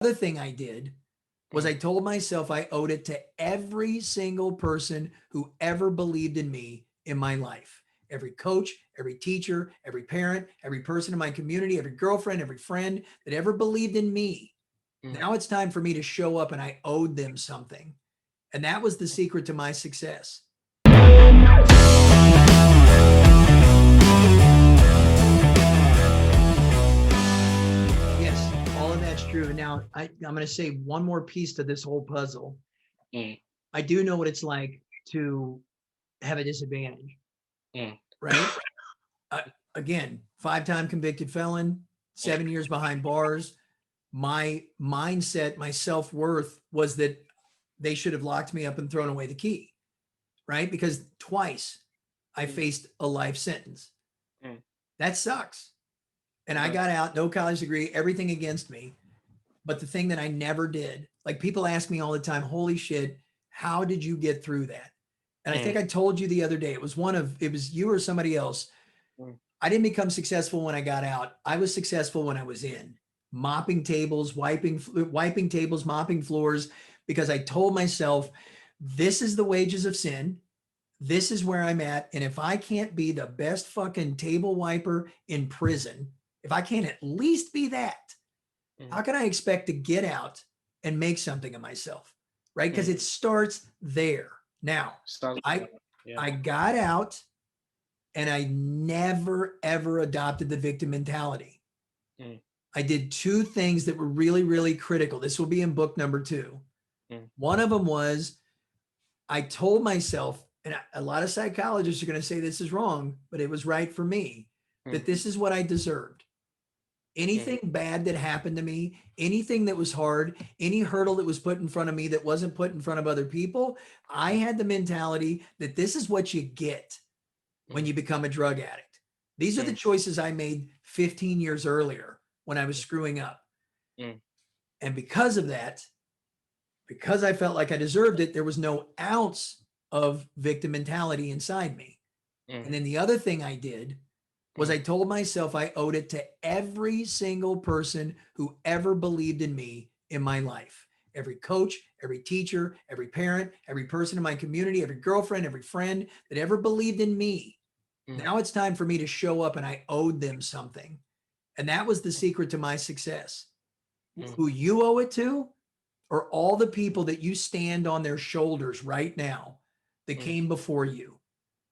other thing I did was I mm, told myself I owed it to every single person who ever believed in me in my life. Every coach, every teacher, every parent, every person in my community, every girlfriend, every friend that ever believed in me. mm. Now it's time for me to show up and I owed them something. And that was the secret to my success. Yes, all of that's true. Now, I'm going to say one more piece to this whole puzzle. Mm, I do know what it's like to have a disadvantage, mm, right? Uh, Again, 5-time convicted felon, mm, 7 years behind bars. My mindset, my self worth was that they should have locked me up and thrown away the key, right? Because twice I mm, faced a life sentence. mm. That sucks. And It I does. got out, no college degree, everything against me. But the thing that I never did, like people ask me all the time, holy shit, how did you get through that? And I think Mm, I told you the other day, it was you or somebody else. mm, I didn't become successful when I got out. I was successful when I was in, mopping tables, wiping tables, mopping floors, because I told myself, this is the wages of sin. This is where I'm at. And if I can't be the best fucking table wiper in prison, if I can't at least be that, mm, how can I expect to get out and make something of myself? Right? Because mm. it starts there. Now, Starts with I that. Yeah. I got out and I never ever adopted the victim mentality. Mm, I did two things that were really, really critical. This will be in book number 2. mm, One of them was I told myself, and a lot of psychologists are going to say this is wrong, but it was right for me, that mm, this is what I deserved. mm, Anything bad that happened to me, anything that was hard, any hurdle that was put in front of me that wasn't put in front of other people, I mm, had the mentality that this is what you get when mm, you become a drug addict. These are the mm, choices I made 15 years earlier when I was screwing up. mm, And because of that, because I felt like I deserved it, there was no ounce of victim mentality inside me. mm, And then the other thing I did was mm, I told myself I owed it to every single person who ever believed in me in my life. Every coach, every teacher, every parent, every person in my community, every girlfriend, every friend that ever believed in me. mm, Now it's time for me to show up and I owed them something. And that was the secret to my success. mm, Who you owe it to are all the people that you stand on their shoulders right now that mm, came before you.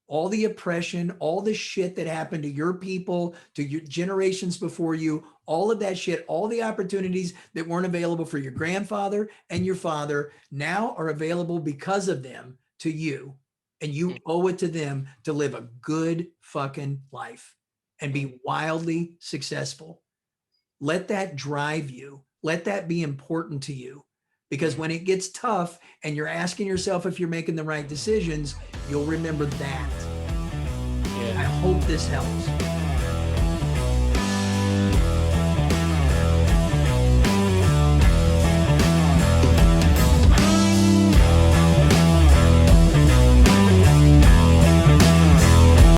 All the oppression, all the shit that happened to your people, to your generations before you, all of that shit, all the opportunities that weren't available for your grandfather and your father now are available because of them to you. And you mm, owe it to them to live a good fucking life and mm, be wildly successful. Let that drive you. Let that be important to you. Because mm. when it gets tough and you're asking yourself if you're making the right decisions, you'll remember that. Yeah. I hope this helps.